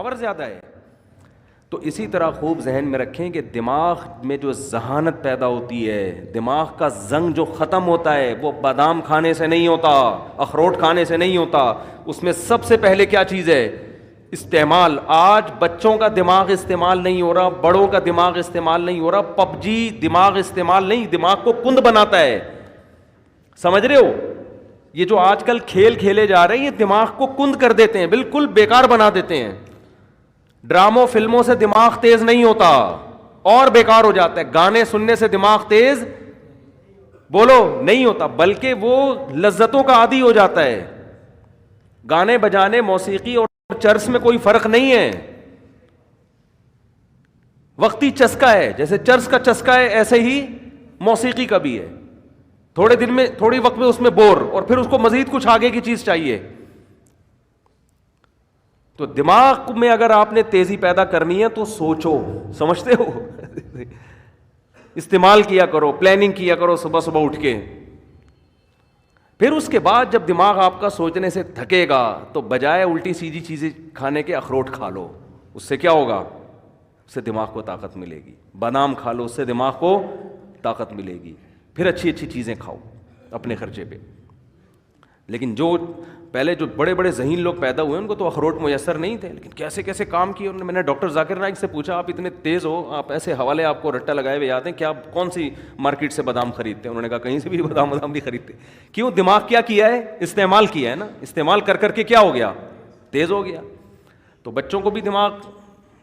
Power زیادہ ہے. تو اسی طرح خوب ذہن میں رکھیں کہ دماغ میں جو ذہانت پیدا ہوتی ہے, دماغ کا زنگ جو ختم ہوتا ہے, وہ بادام کھانے سے نہیں ہوتا, اخروٹ کھانے سے نہیں ہوتا. اس میں سب سے پہلے کیا چیز ہے؟ استعمال. آج بچوں کا دماغ استعمال نہیں ہو رہا, بڑوں کا دماغ استعمال نہیں ہو رہا. پب جی دماغ استعمال نہیں, دماغ کو کند بناتا ہے. سمجھ رہے ہو؟ یہ جو آج کل کھیل کھیلے جا رہے ہیں, یہ دماغ کو کند کر دیتے ہیں, بالکل بیکار بنا دیتے ہیں. ڈراموں فلموں سے دماغ تیز نہیں ہوتا, اور بیکار ہو جاتا ہے. گانے سننے سے دماغ تیز بولو نہیں ہوتا, بلکہ وہ لذتوں کا عادی ہو جاتا ہے. گانے بجانے, موسیقی اور چرس میں کوئی فرق نہیں ہے, وقتی چسکا ہے. جیسے چرس کا چسکا ہے, ایسے ہی موسیقی کا بھی ہے. تھوڑے دن میں, تھوڑی وقت میں اس میں بور, اور پھر اس کو مزید کچھ آگے کی چیز چاہیے. تو دماغ میں اگر آپ نے تیزی پیدا کرنی ہے تو سوچو, سمجھتے ہو, استعمال کیا کرو, پلاننگ کیا کرو صبح صبح اٹھ کے. پھر اس کے بعد جب دماغ آپ کا سوچنے سے تھکے گا تو بجائے الٹی سیدھی چیزیں کھانے کے اخروٹ کھا لو. اس سے کیا ہوگا؟ اس سے دماغ کو طاقت ملے گی. بادام کھا لو, اس سے دماغ کو طاقت ملے گی. پھر اچھی اچھی چیزیں کھاؤ اپنے خرچے پہ. لیکن جو پہلے جو بڑے بڑے ذہین لوگ پیدا ہوئے ان کو تو اخروٹ میسر نہیں تھے, لیکن کیسے کیسے کام کیے انہوں نے. میں نے ڈاکٹر ذاکر نائک سے پوچھا, آپ اتنے تیز ہو, آپ ایسے حوالے آپ کو رٹا لگائے ہوئے یاد ہیں, کیا آپ کون سی مارکیٹ سے بادام خریدتے ہیں؟ انہوں نے کہا کہیں سے بھی بادام نہیں خریدتے. کیوں؟ دماغ کیا کیا ہے؟ استعمال کیا ہے نا. استعمال کر کر کے کیا ہو گیا؟ تیز ہو گیا. تو بچوں کو بھی دماغ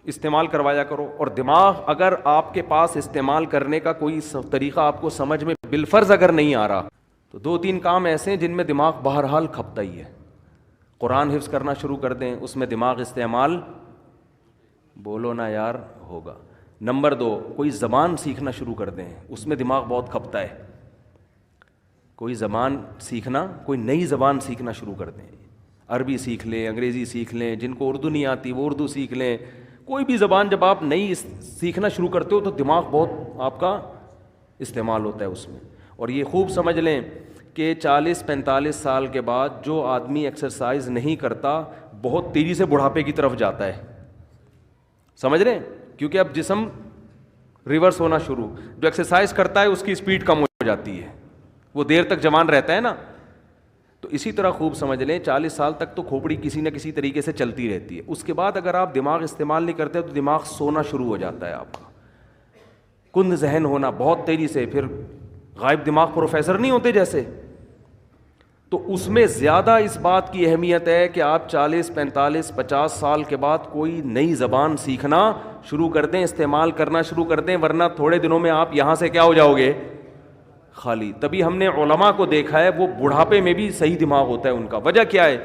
استعمال کروایا کرو. اور دماغ اگر آپ کے پاس استعمال کرنے کا کوئی طریقہ آپ کو سمجھ میں بالفرض اگر نہیں آ رہا, تو 2-3 کام ایسے ہیں جن میں دماغ بہرحال کھپتا ہی ہے. قرآن حفظ کرنا شروع کر دیں, اس میں دماغ استعمال بولو نا یار ہوگا. نمبر 2, کوئی زبان سیکھنا شروع کر دیں, اس میں دماغ بہت کھپتا ہے. کوئی زبان سیکھنا, کوئی نئی زبان سیکھنا شروع کر دیں. عربی سیکھ لیں, انگریزی سیکھ لیں, جن کو اردو نہیں آتی وہ اردو سیکھ لیں. کوئی بھی زبان جب آپ نئی سیکھنا شروع کرتے ہو تو دماغ بہت آپ کا استعمال ہوتا ہے اس میں. اور یہ خوب سمجھ لیں کہ 40-45 سال کے بعد جو آدمی ایکسرسائز نہیں کرتا بہت تیزی سے بڑھاپے کی طرف جاتا ہے. سمجھ رہے ہیں؟ کیونکہ اب جسم ریورس ہونا شروع. جو ایکسرسائز کرتا ہے اس کی اسپیڈ کم ہو جاتی ہے, وہ دیر تک جوان رہتا ہے نا. تو اسی طرح خوب سمجھ لیں 40 سال تک تو کھوپڑی کسی نہ کسی طریقے سے چلتی رہتی ہے. اس کے بعد اگر آپ دماغ استعمال نہیں کرتے تو دماغ سونا شروع ہو جاتا ہے آپ کا, کند ذہن ہونا بہت تیزی سے. پھر غائب دماغ پروفیسر نہیں ہوتے جیسے, تو اس میں زیادہ اس بات کی اہمیت ہے کہ آپ 40-45-50 سال کے بعد کوئی نئی زبان سیکھنا شروع کر دیں, استعمال کرنا شروع کر دیں, ورنہ تھوڑے دنوں میں آپ یہاں سے کیا ہو جاؤ گے؟ خالی. تبھی ہم نے علماء کو دیکھا ہے وہ بڑھاپے میں بھی صحیح دماغ ہوتا ہے ان کا. وجہ کیا ہے؟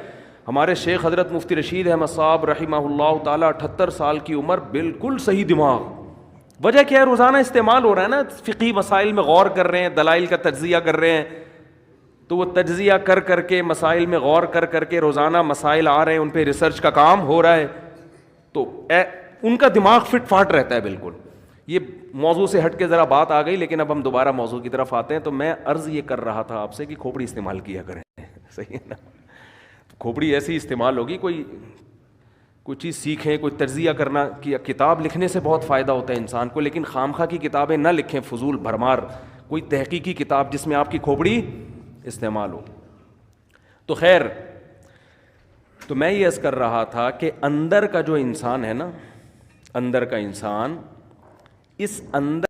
ہمارے شیخ حضرت مفتی رشید احمد صاحب رحمہ اللہ تعالی 78 سال کی عمر, بالکل صحیح دماغ. وجہ کیا ہے؟ روزانہ استعمال ہو رہا ہے نا, فقہی مسائل میں غور کر رہے ہیں, دلائل کا تجزیہ کر رہے ہیں. تو وہ تجزیہ کر کر کے, مسائل میں غور کر کر کے روزانہ مسائل آ رہے ہیں, ان پہ ریسرچ کا کام ہو رہا ہے, تو ان کا دماغ فٹ فاٹ رہتا ہے بالکل. یہ موضوع سے ہٹ کے ذرا بات آ گئی, لیکن اب ہم دوبارہ موضوع کی طرف آتے ہیں. تو میں عرض یہ کر رہا تھا آپ سے کہ کھوپڑی استعمال کیا کریں. صحیح ہے نا؟ کھوپڑی ایسی استعمال ہوگی, کوئی چیز سیکھیں, کوئی تجزیہ کرنا. کتاب لکھنے سے بہت فائدہ ہوتا ہے انسان کو, لیکن خامخواہ کی کتابیں نہ لکھیں, فضول بھرمار. کوئی تحقیقی کتاب جس میں آپ کی کھوپڑی استعمال ہو. تو خیر, تو میں یہ عرض کر رہا تھا کہ اندر کا جو انسان ہے نا, اندر کا انسان, اس اندر